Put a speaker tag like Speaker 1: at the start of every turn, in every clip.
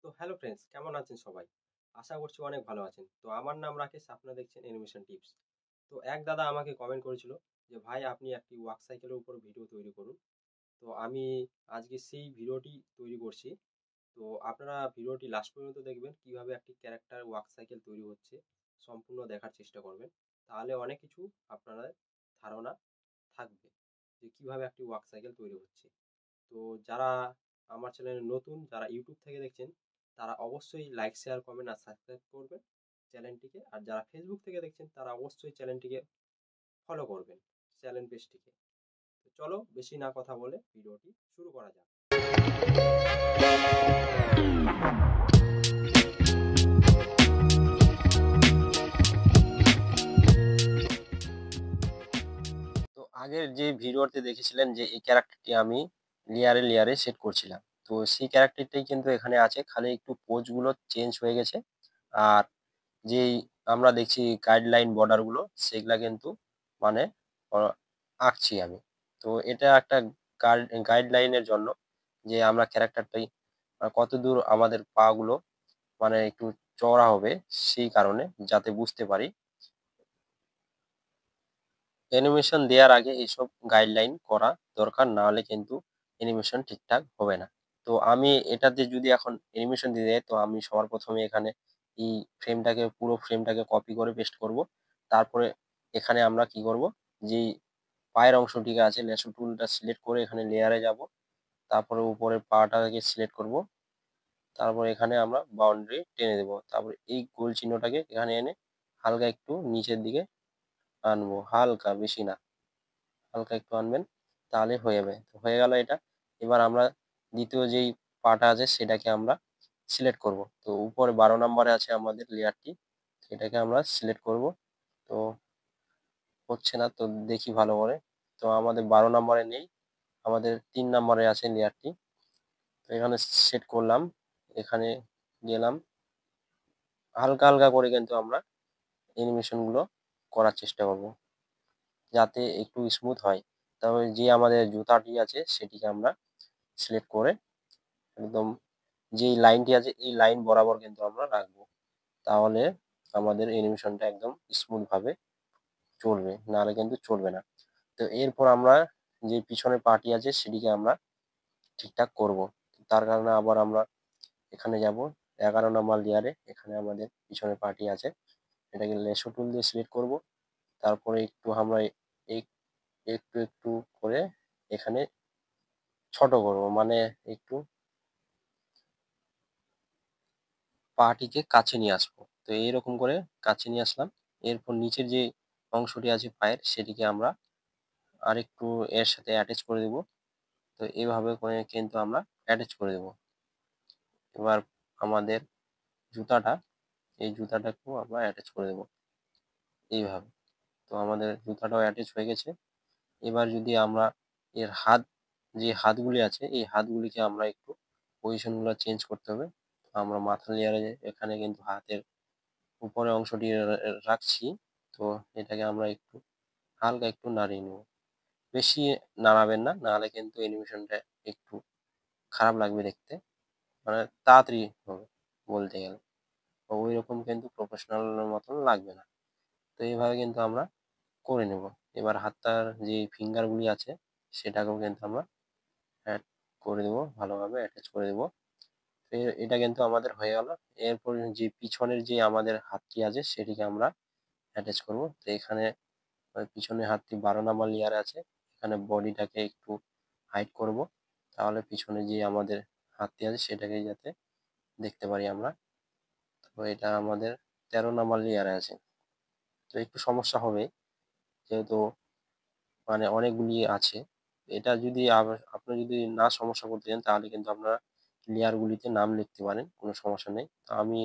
Speaker 1: তো hello friends, কেমন আছেন সবাই? আশা করছি অনেক ভালো আছেন। তো আমার নাম রাকেশ, আপনারা দেখছেন অ্যানিমেশন টিপস। তো এক দাদা আমাকে কমেন্ট করেছিল যে, "ভাই আপনি একটি ওয়ার্ক সাইকেলের উপর ভিডিও তৈরি করুন।" তো আমি আজকে সেই ভিডিওটি তৈরি করছি। তো আপনারা ভিডিওটি লাস্ট পর্যন্ত দেখবেন কিভাবে একটি ক্যারেক্টার ওয়ার্ক সাইকেল তৈরি হচ্ছে, সম্পূর্ণ দেখার চেষ্টা করবেন। তাহলে অনেক কিছু আপনাদের ধারণা থাকবে যে কিভাবে একটি ওয়ার্ক সাইকেল তৈরি হচ্ছে। তো যারা আমার চ্যানেলে নতুন, যারা ইউটিউব থেকে দেখছেন, তারা অবশ্যই লাইক, শেয়ার, কমেন্ট আর সাবস্ক্রাইব করবেন চ্যানেলটিকে। আর যারা ফেসবুক থেকে দেখছেন, তারা অবশ্যই চ্যানেলটিকে ফলো করবেন, চ্যানেল পেজটিকে। তো চলো বেশি না কথা বলে ভিডিওটি শুরু করা যাক। তো আগের যে ভিডিওতে দেখেছিলেন যে এই ক্যারেক্টারটি আমি লেয়ারে সেট করছিলাম। তো সেই ক্যারেক্টারটাই কিন্তু এখানে আছে, খালি একটু পোজ গুলো চেঞ্জ হয়ে গেছে। আর যেই আমরা দেখছি গাইডলাইন বর্ডার গুলো, সেগুলা কিন্তু মানে আহ, আঁকছি আমি। তো এটা একটা গাইডলাইনের জন্য, যে আমরা ক্যারেক্টারটাই কতদূর আমাদের পা গুলো মানে একটু চওড়া হবে, সেই কারণে যাতে বুঝতে পারি। অ্যানিমেশন দেওয়ার আগে এইসব গাইডলাইন করা দরকার, না হলে কিন্তু অ্যানিমেশন ঠিকঠাক হবে না। তো আমি এটাতে যদি এখন অ্যানিমেশন দিতে যাই, তো আমি সবার প্রথমে এখানে এই পুরো ফ্রেমটাকে কপি করে পেস্ট করব। তারপরে এখানে আমরা কি করব, যে পায়ের অংশটিকে আছে, লেসো টুলটা সিলেক্ট করে এখানে লেয়ারে যাব। তারপরে উপরের পাটাকে সিলেক্ট করব। তারপর এখানে আমরা বাউন্ডারি টেনে দেবো। তারপর এই গোল চিহ্নটাকে এখানে এনে হালকা একটু নিচের দিকে আনবো, হালকা, বেশি না, হালকা একটু আনবেন, তাহলে হয়ে যাবে। তো হয়ে গেল এটা। এবার আমরা দ্বিতীয় যেই পাটা আছে সেটাকে আমরা সিলেক্ট করব। তো উপরে 12 নম্বরে আছে আমাদের লেয়ারটি, সেটাকে আমরা সিলেক্ট করব। তো হচ্ছে না, তো দেখি ভালো করে। তো আমাদের 12 নম্বরে নেই, আমাদের 3 নম্বরে আছে লেয়ারটি। তো এখানে সেট করলাম, এখানে গেলাম, হালকা হালকা করে কিন্তু আমরা অ্যানিমেশন গুলো করার চেষ্টা করব, যাতে একটু স্মুথ হয়। তবে যে আমাদের জুতাটি আছে সেটিকে আমরা সিলেক্ট করে একদম যেই লাইনটি আছে এই লাইন বরাবর কিন্তু আমরা রাখবো। তাহলে আমাদের অ্যানিমেশনটা একদম স্মুথ ভাবে চলবে, নাহলে কিন্তু চলবে না। তো এরপর আমরা যে পিছনের পার্টি আছে সেটিকে আমরা ঠিকঠাক করব। তার কারণে আবার আমরা এখানে যাব, 11 নম্বর লেয়ারে, এখানে আমাদের পিছনের পার্টি আছে, এটাকে লেসো টুল দিয়ে সিলেক্ট করব। তারপরে একটু আমরা এই একটু একটু করে এখানে ছোট করব, মানে একটু পাটিকে কাছে নিয়ে আসবো। তো এইরকম করে কাছে নিয়ে আসলাম। এরপর নিচের যে অংশটি আছে পায়ের, সেটিকে আমরা আরেকটু এর সাথে অ্যাটাচ করে দেব। তো এইভাবে করে কিন্তু আমরা অ্যাটাচ করে দেব। এবার আমাদের জুতাটা, এই জুতাটাকেও আমরা অ্যাটাচ করে দেব এইভাবে। তো আমাদের জুতাটাও অ্যাটাচ হয়ে গেছে। এবার যদি আমরা এর যে হাতগুলি আছে, এই হাতগুলিকে আমরা একটু পজিশনগুলো চেঞ্জ করতে হবে। তো আমরা মাথার লেয়ারে এখানে কিন্তু হাতের উপরের অংশটি রাখছি। তো এটাকে আমরা একটু হালকা একটু নাড়িয়ে নেব, বেশি নাড়াবেন না, নাহলে কিন্তু অ্যানিমেশনটা একটু খারাপ লাগবে দেখতে, মানে তাড়াতাড়ি হবে বলতে গেলে। তো ওই রকম কিন্তু প্রফেশনালের মতন লাগবে না। তো এইভাবে কিন্তু আমরা করে নেব। এবার হাতটার যে ফিঙ্গার গুলি আছে সেটাকেও কিন্তু আমরা অ্যাড করে দেবো, ভালোভাবে অ্যাটাচ করে দেবো। এটা কিন্তু আমাদের হয়ে গেল। এরপর যে পিছনের যে আমাদের হাতটি আছে সেটিকে আমরা অ্যাটাচ করব। তো এখানে পিছনের হাতটি 12 নম্বর লেয়ারে আছে, এখানে বডিটাকে একটু হাইড করব, তাহলে পিছনে যে আমাদের হাতটি আছে সেটাকে যাতে দেখতে পারি আমরা। তো এটা আমাদের 13 নম্বর লেয়ারে আছে। তো একটু সমস্যা হবে, যেহেতু মানে অনেকগুলি আছে। এটা যদি আপনি যদি না সমস্যা করতে চান, তাহলে কিন্তু আপনারা লেয়ার গুলিতে নাম লিখতে পারেন, কোনো সমস্যা নেই। তো আমি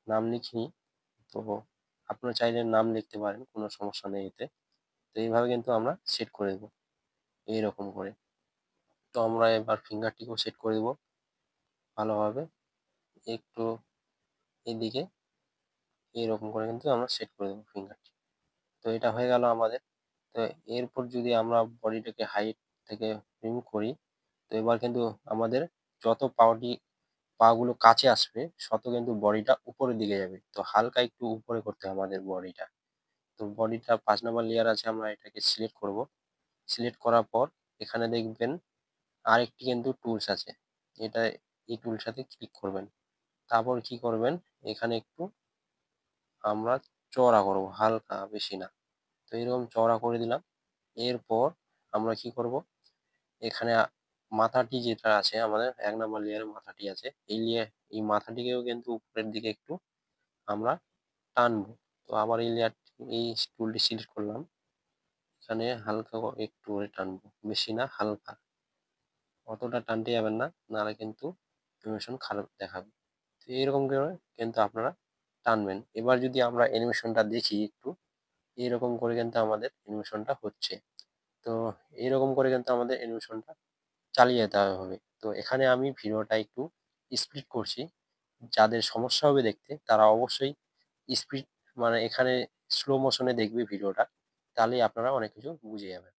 Speaker 1: নাম লিখিনি, তো আপনারা চাইলে নাম লিখতে পারেন, কোনো সমস্যা নেই এতে। তো এইভাবে কিন্তু আমরা সেট করে দেবো এইরকম করে। তো আমরা এবার ফিঙ্গারটিকেও সেট করে দেবো ভালোভাবে, একটু এদিকে এইরকম করে কিন্তু আমরা সেট করে দেবো ফিঙ্গারটি। তো এটা হয়ে গেল আমাদের। তো এরপর যদি আমরা বডিটাকে হাইট থেকে রিমুভ করি, তো এবার কিন্তু আমাদের যত পাউটি পা গুলো কাছে আসবে শত কিন্তু বডিটা উপরের দিকে যাবে। তো হালকা একটু উপরে করতে হবে আমাদের বডিটা। তো বডিটা ৫ নাম্বার লেয়ার আছে, আমরা এটাকে সিলেক্ট করব। সিলেক্ট করার পর এখানে দেখবেন আরেকটি কিন্তু টুলস আছে। এটা এই টুলসটাতে ক্লিক করবেন। তারপর কি করবেন, এখানে একটু আমরা চওড়া করব, হালকা, বেশি না। তো এরকম চওড়া করে দিলাম। এরপর আমরা কি করব, এখানে মাথাটি যেটা আছে আমাদের ১ নাম্বার লেয়ারে মাথাটি আছে। এই মাথাটিকেও কিন্তু উপরের দিকে একটু আমরা টানবো। তো আবার এই টুলটি সিলেক্ট করলাম। এখানে হালকা একটু করে টানবো, বেশি না, হালকা। অতটা টানতে যাবেন না, নাহলে কিন্তু অ্যানিমেশন খারাপ দেখাবে। তো এরকম করে কিন্তু আপনারা টানবেন। এবার যদি আমরা অ্যানিমেশনটা দেখি একটু, এরকম করে কিন্তু আমাদের অ্যানিমেশনটা হচ্ছে। তো এরকম করে কিন্তু আমাদের অ্যানিমেশনটা চালিয়ে যেতে হবে। তো এখানে আমি ভিডিওটা একটু স্পিড করছি। যাদের সমস্যা হবে দেখতে তারা অবশ্যই স্পিড, মানে এখানে স্লো মোশনে দেখবে ভিডিওটা। তাহলেই আপনারা অনেক কিছু বুঝে যাবেন।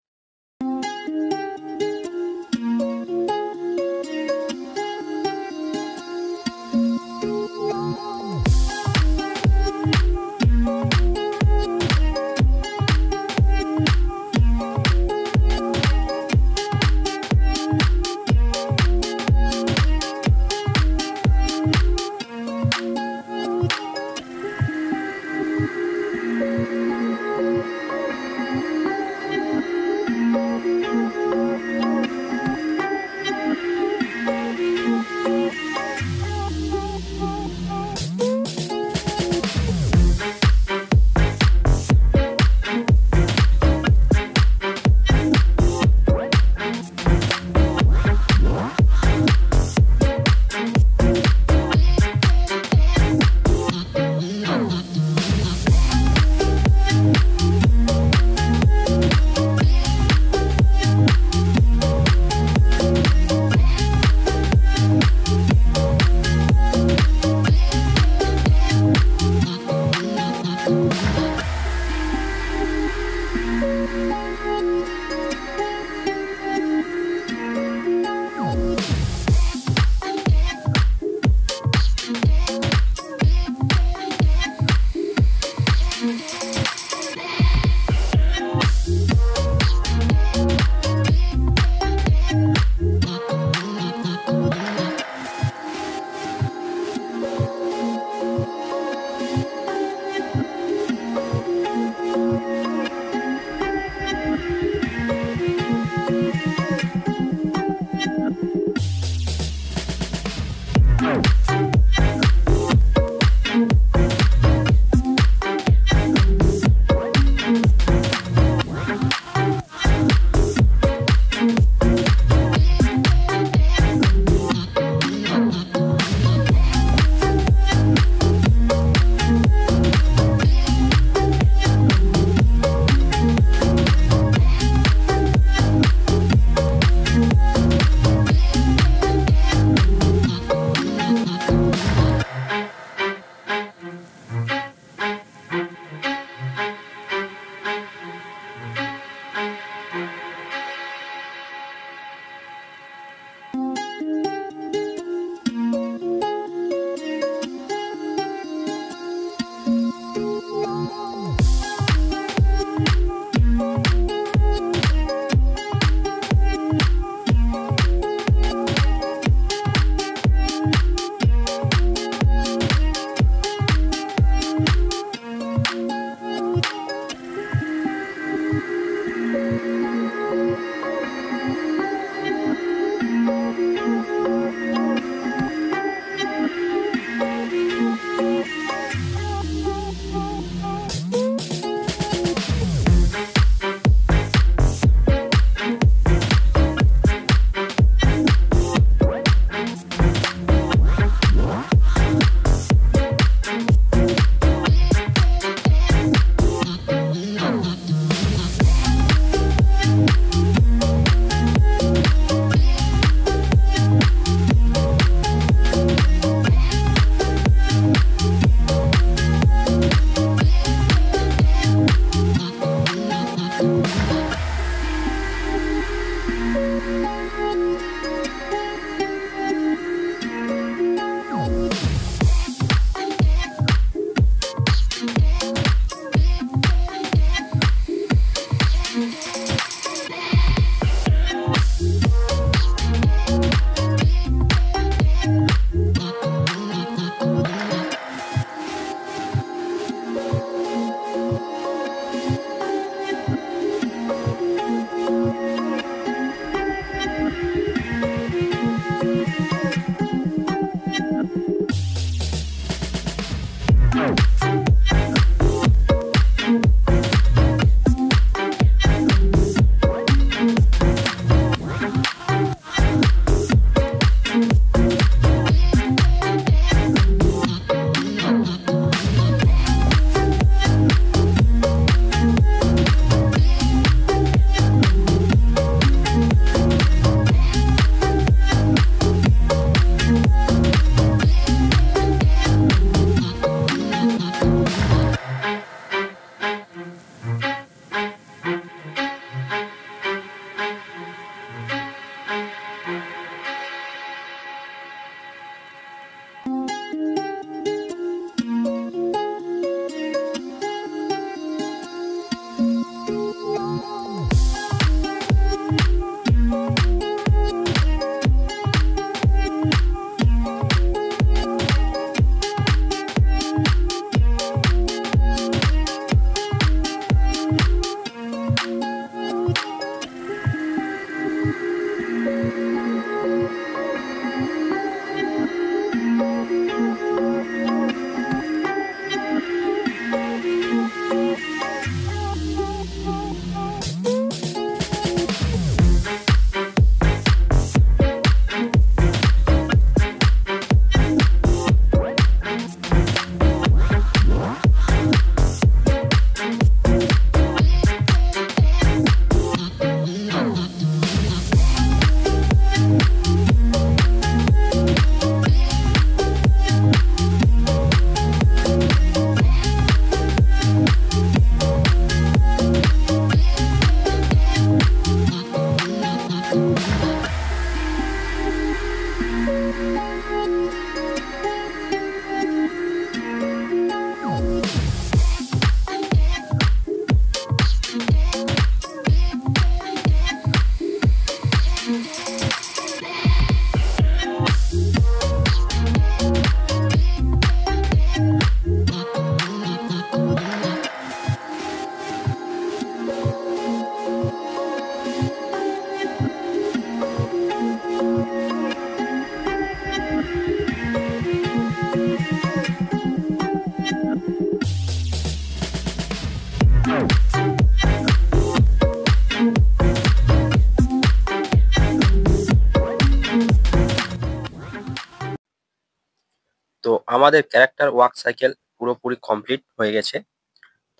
Speaker 1: তো আমাদের ক্যারেক্টার ওয়ার্ক সাইকেল পুরোপুরি কমপ্লিট হয়ে গেছে।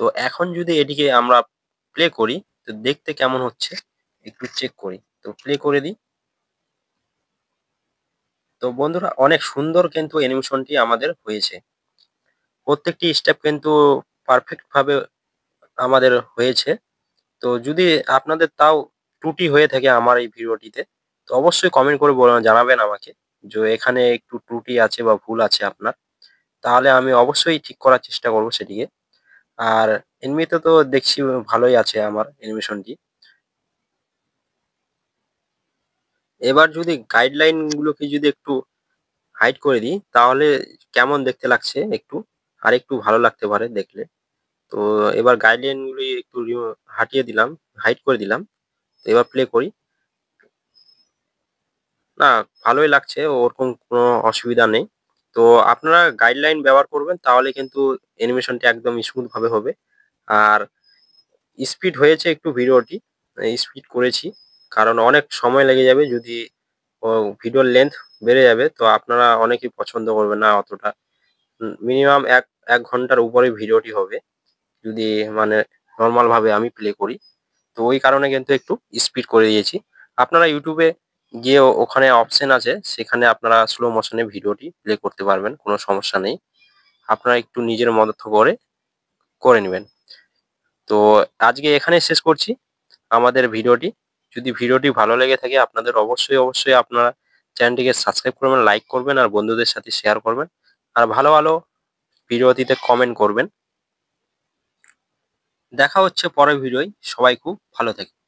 Speaker 1: তো এখন যদি এটিকে আমরা প্লে করি, তো দেখতে কেমন হচ্ছে একটু চেক করি। তো প্লে করে দিই। তো বন্ধুরা, অনেক সুন্দর কিন্তু অ্যানিমেশনটি আমাদের হয়েছে। প্রত্যেকটি স্টেপ কিন্তু পারফেক্ট ভাবে আমাদের হয়েছে। তো যদি আপনাদের তাও ত্রুটি হয়ে থাকে আমার এই ভিডিওটিতে, তো অবশ্যই কমেন্ট করে জানাবেন আমাকে যে এখানে একটু ত্রুটি আছে বা ভুল আছে আপনার। তাহলে আমি অবশ্যই ঠিক করার চেষ্টা করব সেটিকে। আর এমনিতে তো দেখছি ভালোই আছে আমার অ্যানিমেশনটি। এবার যদি গাইডলাইন গুলোকে যদি একটু হাইড করে দিই, তাহলে কেমন দেখতে লাগছে একটু আরেকটু ভালো লাগতে পারে দেখলে। তো এবার গাইডলাইন গুলি একটু হাটিয়ে দিলাম, হাইড করে দিলাম। তো এবার প্লে করি। না, ভালোই লাগছে, ওরকম কোনো অসুবিধা নেই। তো আপনারা গাইডলাইন ব্যবহার করবেন, তাহলে কিন্তু অ্যানিমেশনটি একদম স্মুথ ভাবে হবে। আর স্পিড হয়েছে একটু ভিডিওটি, স্পিড করেছি। কারণ অনেক সময় লেগে যাবে যদি ও ভিডিওর লেন্থ বেড়ে যাবে, তো আপনারা অনেকেই পছন্দ করবেন না অতটা। মিনিমাম ১ ঘন্টার উপরে ভিডিওটি হবে যদি মানে নরমাল ভাবে আমি প্লে করি। তো ওই কারণে কিন্তু একটু স্পিড করে দিয়েছি। আপনারা YouTube এ গিয়ে ওখানে অপশন আছে, সেখানে আপনারা স্লো মোশনে ভিডিওটি প্লে করতে পারবেন। কোনো সমস্যা নেই। আপনারা একটু নিজের মতো করে করে নিবেন। তো আজকে এখানেই শেষ করছি আমাদের ভিডিওটি। যদি ভিডিওটি ভালো লেগে থাকে আপনাদের অবশ্যই আপনারা চ্যানেলটিকে সাবস্ক্রাইব করবেন, লাইক করবেন আর বন্ধুদের সাথে শেয়ার করবেন। আর ভালো ভিডিওটিতে কমেন্ট করবেন। দেখা হচ্ছে পরের ভিডিওয়। সবাই খুব ভালো থাকবেন।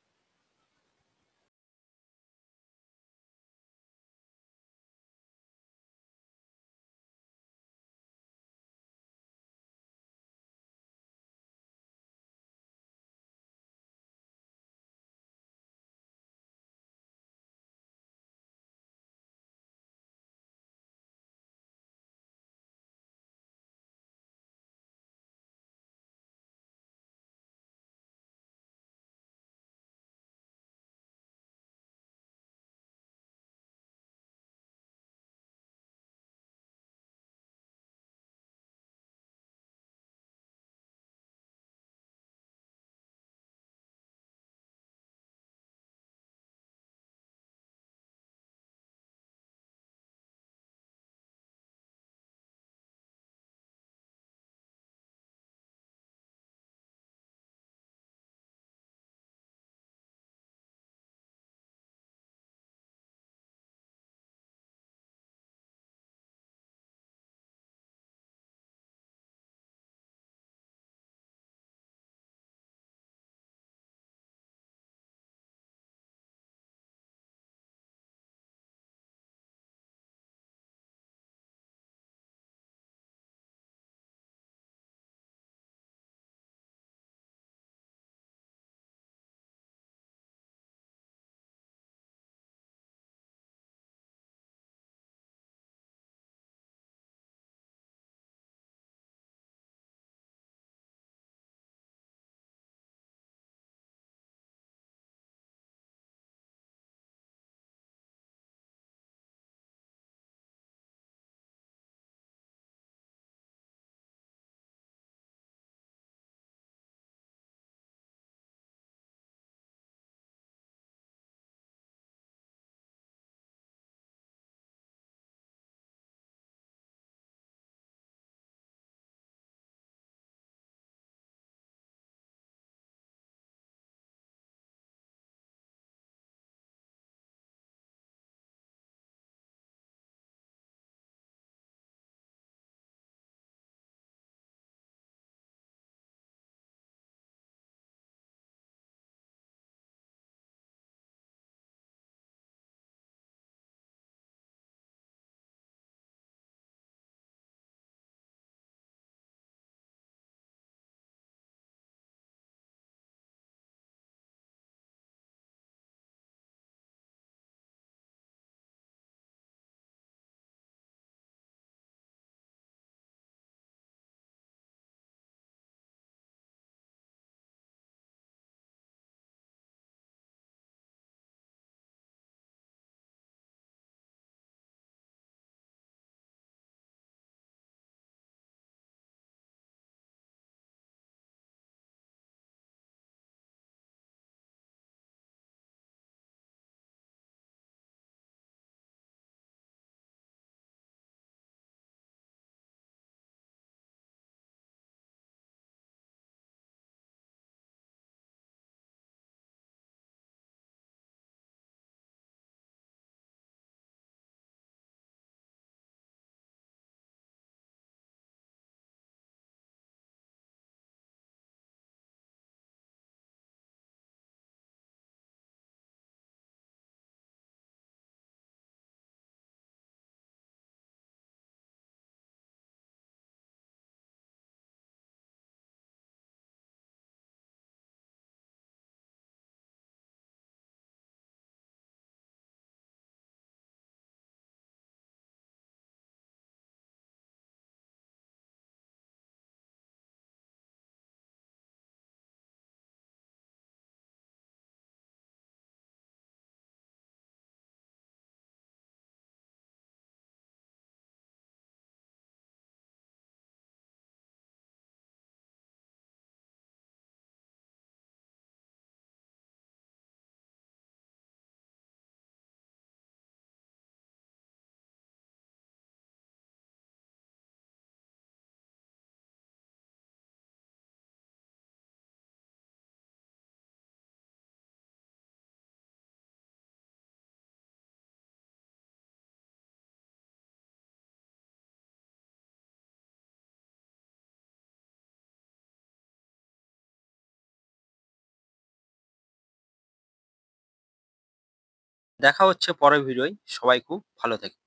Speaker 1: দেখা হচ্ছে পরের ভিডিওয়। সবাই খুব ভালো থেকো।